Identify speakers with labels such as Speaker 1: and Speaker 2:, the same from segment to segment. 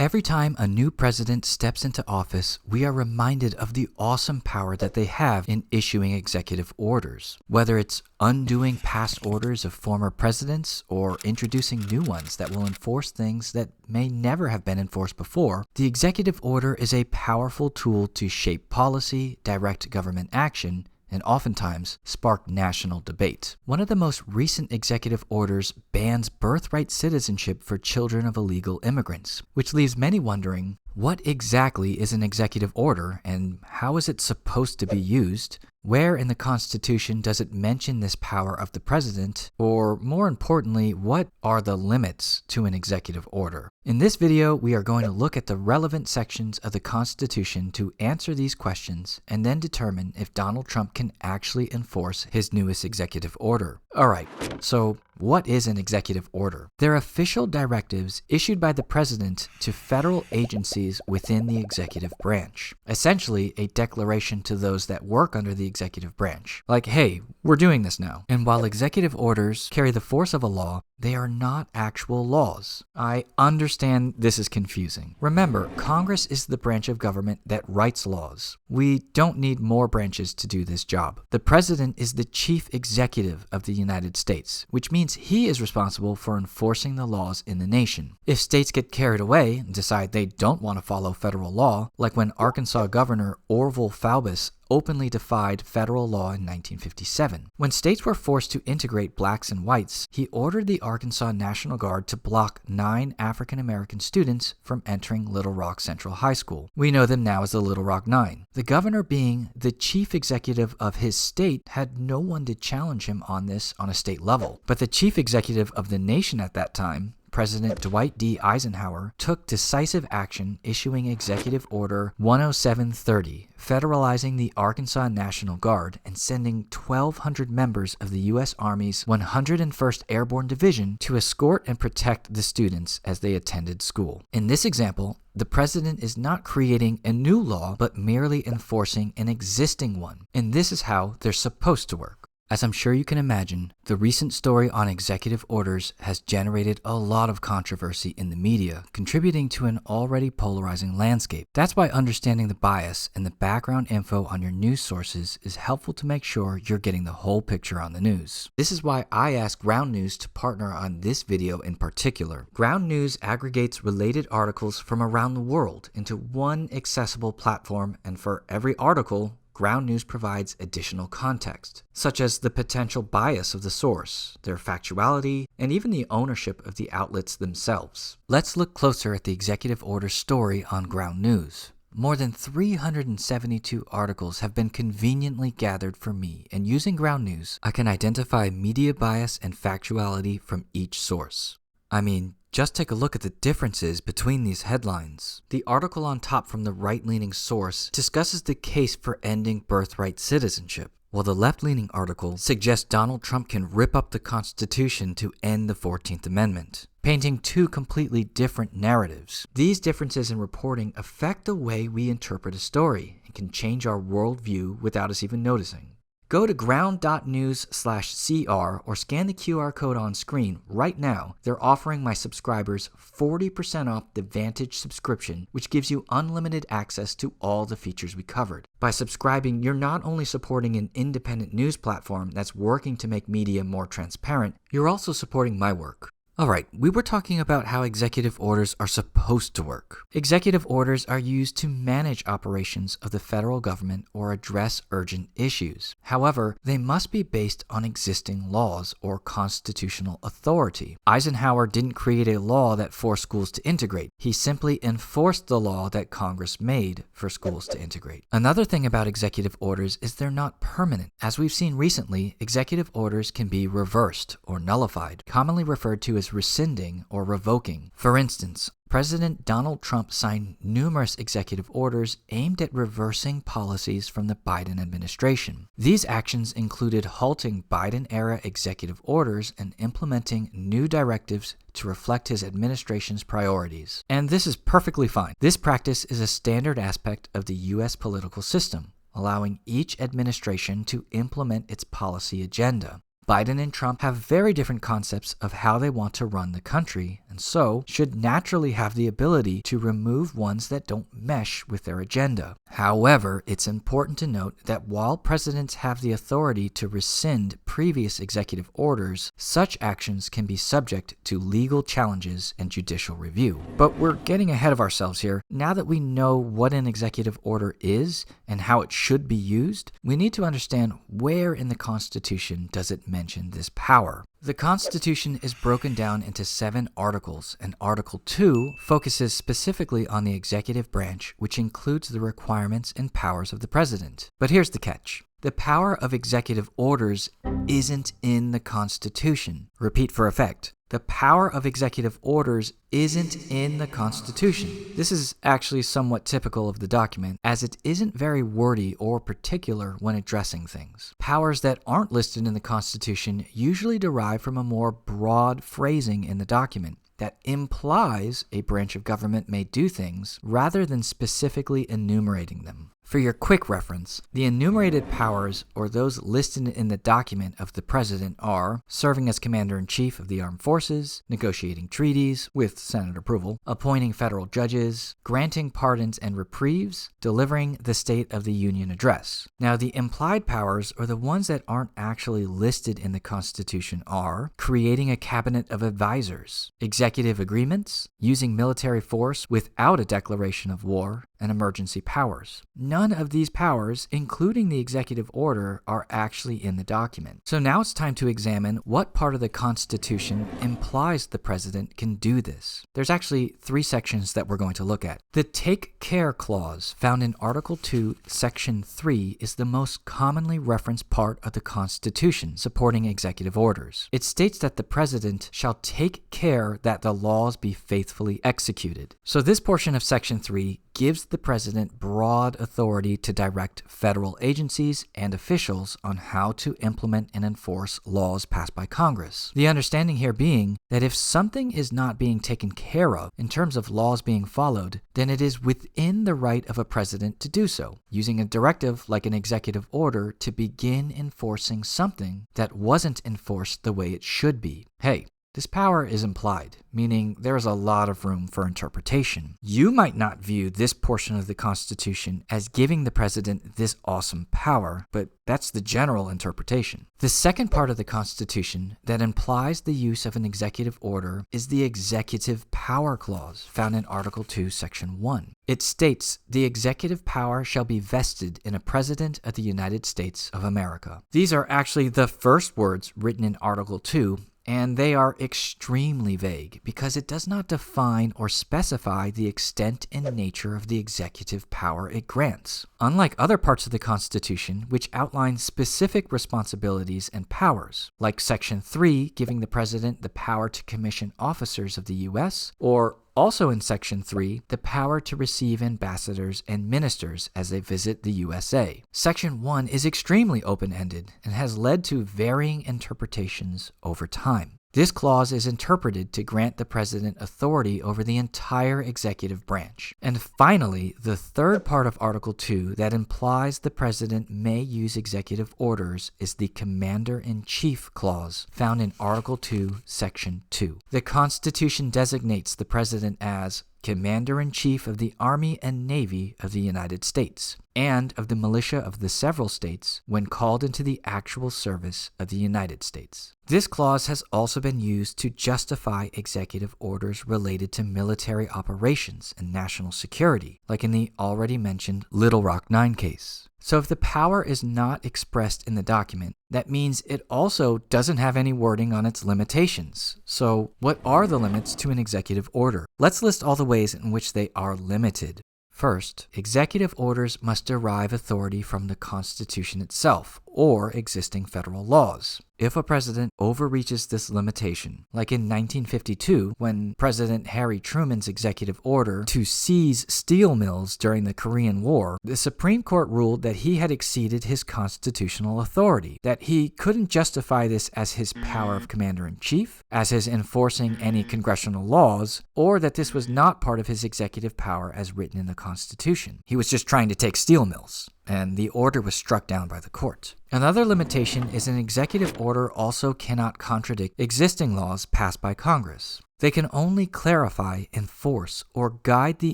Speaker 1: Every time a new president steps into office, we are reminded of the awesome power that they have in issuing executive orders. Whether it's undoing past orders of former presidents or introducing new ones that will enforce things that may never have been enforced before, the executive order is a powerful tool to shape policy, direct government action, and oftentimes spark national debate. One of the most recent executive orders bans birthright citizenship for children of illegal immigrants, which leaves many wondering, what exactly is an executive order and how is it supposed to be used? Where in the Constitution does it mention this power of the president? Or more importantly, what are the limits to an executive order? In this video, we are going to look at the relevant sections of the Constitution to answer these questions and then determine if Donald Trump can actually enforce his newest executive order. Alright, so what is an executive order? They're official directives issued by the president to federal agencies within the executive branch. Essentially, a declaration to those that work under the executive branch. Like, hey, we're doing this now. And while executive orders carry the force of a law, they are not actual laws. I understand this is confusing. Remember, Congress is the branch of government that writes laws. We don't need more branches to do this job. The president is the chief executive of the United States, which means he is responsible for enforcing the laws in the nation. If states get carried away and decide they don't want to follow federal law, like when Arkansas Governor Orville Faubus openly defied federal law in 1957. When states were forced to integrate blacks and whites, he ordered the Arkansas National Guard to block 9 African American students from entering Little Rock Central High School. We know them now as the Little Rock Nine. The governor, being the chief executive of his state, had no one to challenge him on this on a state level. But the chief executive of the nation at that time, President Dwight D. Eisenhower, took decisive action, issuing Executive Order 10730, federalizing the Arkansas National Guard and sending 1,200 members of the U.S. Army's 101st Airborne Division to escort and protect the students as they attended school. In this example, the president is not creating a new law, but merely enforcing an existing one. And this is how they're supposed to work. As I'm sure you can imagine, the recent story on executive orders has generated a lot of controversy in the media, contributing to an already polarizing landscape. That's why understanding the bias and the background info on your news sources is helpful to make sure you're getting the whole picture on the news. This is why I asked Ground News to partner on this video in particular. Ground News aggregates related articles from around the world into one accessible platform, and for every article, Ground News provides additional context, such as the potential bias of the source, their factuality, and even the ownership of the outlets themselves. Let's look closer at the executive order story on Ground News. More than 372 articles have been conveniently gathered for me, and using Ground News, I can identify media bias and factuality from each source. I mean, just take a look at the differences between these headlines. The article on top from the right-leaning source discusses the case for ending birthright citizenship, while the left-leaning article suggests Donald Trump can rip up the Constitution to end the 14th Amendment, painting two completely different narratives. These differences in reporting affect the way we interpret a story and can change our worldview without us even noticing. Go to ground.news/CR or scan the QR code on screen right now. They're offering my subscribers 40% off the Vantage subscription, which gives you unlimited access to all the features we covered. By subscribing, you're not only supporting an independent news platform that's working to make media more transparent, you're also supporting my work. Alright, we were talking about how executive orders are supposed to work. Executive orders are used to manage operations of the federal government or address urgent issues. However, they must be based on existing laws or constitutional authority. Eisenhower didn't create a law that forced schools to integrate. He simply enforced the law that Congress made for schools to integrate. Another thing about executive orders is they're not permanent. As we've seen recently, executive orders can be reversed or nullified, commonly referred to as rescinding or revoking. For instance, President Donald Trump signed numerous executive orders aimed at reversing policies from the Biden administration. These actions included halting Biden-era executive orders and implementing new directives to reflect his administration's priorities. And this is perfectly fine. This practice is a standard aspect of the U.S. political system, allowing each administration to implement its policy agenda. Biden and Trump have very different concepts of how they want to run the country, and so should naturally have the ability to remove ones that don't mesh with their agenda. However, it's important to note that while presidents have the authority to rescind previous executive orders, such actions can be subject to legal challenges and judicial review. But we're getting ahead of ourselves here. Now that we know what an executive order is and how it should be used, we need to understand where in the Constitution does it mention this power. The Constitution is broken down into 7 articles, and Article 2 focuses specifically on the executive branch, which includes the requirements and powers of the president. But here's the catch. The power of executive orders isn't in the Constitution. Repeat for effect. The power of executive orders isn't in the Constitution. This is actually somewhat typical of the document, as it isn't very wordy or particular when addressing things. Powers that aren't listed in the Constitution usually derive from a more broad phrasing in the document that implies a branch of government may do things rather than specifically enumerating them. For your quick reference, the enumerated powers, or those listed in the document of the president, are serving as commander-in-chief of the armed forces, negotiating treaties with Senate approval, appointing federal judges, granting pardons and reprieves, delivering the State of the Union address. Now, the implied powers, or the ones that aren't actually listed in the Constitution, are creating a cabinet of advisors, executive agreements, using military force without a declaration of war, and emergency powers. None of these powers, including the executive order, are actually in the document. So now it's time to examine what part of the Constitution implies the president can do this. There's actually 3 sections that we're going to look at. The Take Care Clause, found in Article 2, Section 3, is the most commonly referenced part of the Constitution supporting executive orders. It states that the president shall take care that the laws be faithfully executed. So this portion of Section 3 gives the president broad authority to direct federal agencies and officials on how to implement and enforce laws passed by Congress. The understanding here being that if something is not being taken care of in terms of laws being followed, then it is within the right of a president to do so, using a directive like an executive order to begin enforcing something that wasn't enforced the way it should be. Hey, this power is implied, meaning there is a lot of room for interpretation. You might not view this portion of the Constitution as giving the president this awesome power, but that's the general interpretation. The second part of the Constitution that implies the use of an executive order is the Executive Power Clause, found in Article 2, Section 1. It states, "The executive power shall be vested in a President of the United States of America." These are actually the first words written in Article 2, and they are extremely vague because it does not define or specify the extent and nature of the executive power it grants. Unlike other parts of the Constitution, which outline specific responsibilities and powers, like Section 3 giving the president the power to commission officers of the U.S., or also in Section 3, the power to receive ambassadors and ministers as they visit the USA. Section 1 is extremely open-ended and has led to varying interpretations over time. This clause is interpreted to grant the president authority over the entire executive branch. And finally, the third part of Article 2 that implies the president may use executive orders is the Commander-in-Chief Clause, found in Article 2, Section 2. The Constitution designates the president as Commander-in-Chief of the Army and Navy of the United States, and of the militia of the several states when called into the actual service of the United States. This clause has also been used to justify executive orders related to military operations and national security, like in the already mentioned Little Rock 9 case. So if the power is not expressed in the document, that means it also doesn't have any wording on its limitations. So what are the limits to an executive order? Let's list all the ways in which they are limited. First, executive orders must derive authority from the Constitution itself or existing federal laws. If a president overreaches this limitation, like in 1952 when President Harry Truman's executive order to seize steel mills during the Korean War, the Supreme Court ruled that he had exceeded his constitutional authority, that he couldn't justify this as his power of commander-in-chief, as his enforcing any congressional laws, or that this was not part of his executive power as written in the Constitution. He was just trying to take steel mills. and the order was struck down by the court. Another limitation is an executive order also cannot contradict existing laws passed by Congress. They can only clarify, enforce, or guide the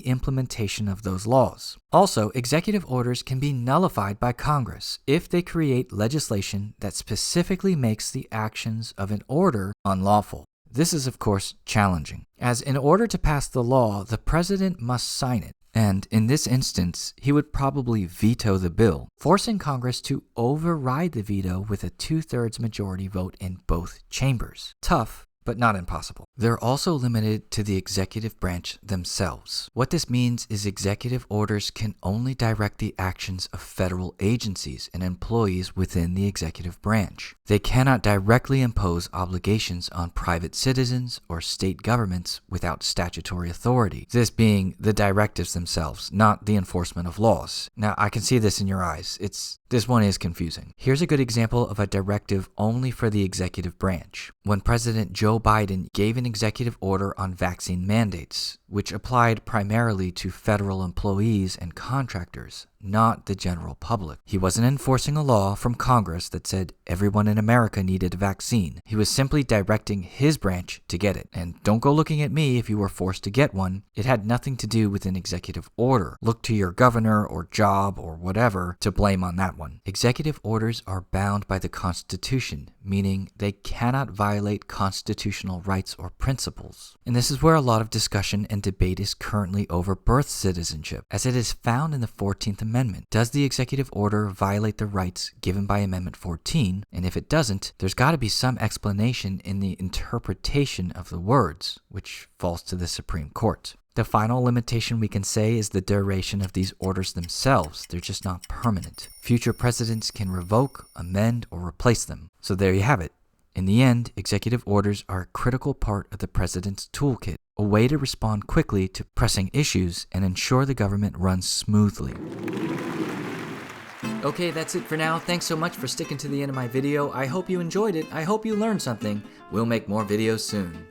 Speaker 1: implementation of those laws. Also, executive orders can be nullified by Congress if they create legislation that specifically makes the actions of an order unlawful. This is, of course, challenging, as in order to pass the law, the president must sign it. And in this instance, he would probably veto the bill, forcing Congress to override the veto with a 2/3 majority vote in both chambers. Tough, but not impossible. They're also limited to the executive branch themselves. What this means is executive orders can only direct the actions of federal agencies and employees within the executive branch. They cannot directly impose obligations on private citizens or state governments without statutory authority, this being the directives themselves, not the enforcement of laws. Now, I can see this in your eyes. This one is confusing. Here's a good example of a directive only for the executive branch. When President Joe Biden gave an executive order on vaccine mandates, which applied primarily to federal employees and contractors, not the general public. He wasn't enforcing a law from Congress that said everyone in America needed a vaccine. He was simply directing his branch to get it. And don't go looking at me if you were forced to get one. It had nothing to do with an executive order. Look to your governor or job or whatever to blame on that one. Executive orders are bound by the Constitution, meaning they cannot violate constitutional rights or principles. And this is where a lot of discussion and debate is currently over birth citizenship, as it is found in the 14th Amendment. Does the executive order violate the rights given by Amendment 14? And if it doesn't, there's got to be some explanation in the interpretation of the words, which falls to the Supreme Court. The final limitation we can say is the duration of these orders themselves. They're just not permanent. Future presidents can revoke, amend, or replace them. So there you have it. In the end, executive orders are a critical part of the president's toolkit, a way to respond quickly to pressing issues and ensure the government runs smoothly. Okay, that's it for now. Thanks so much for sticking to the end of my video. I hope you enjoyed it. I hope you learned something. We'll make more videos soon.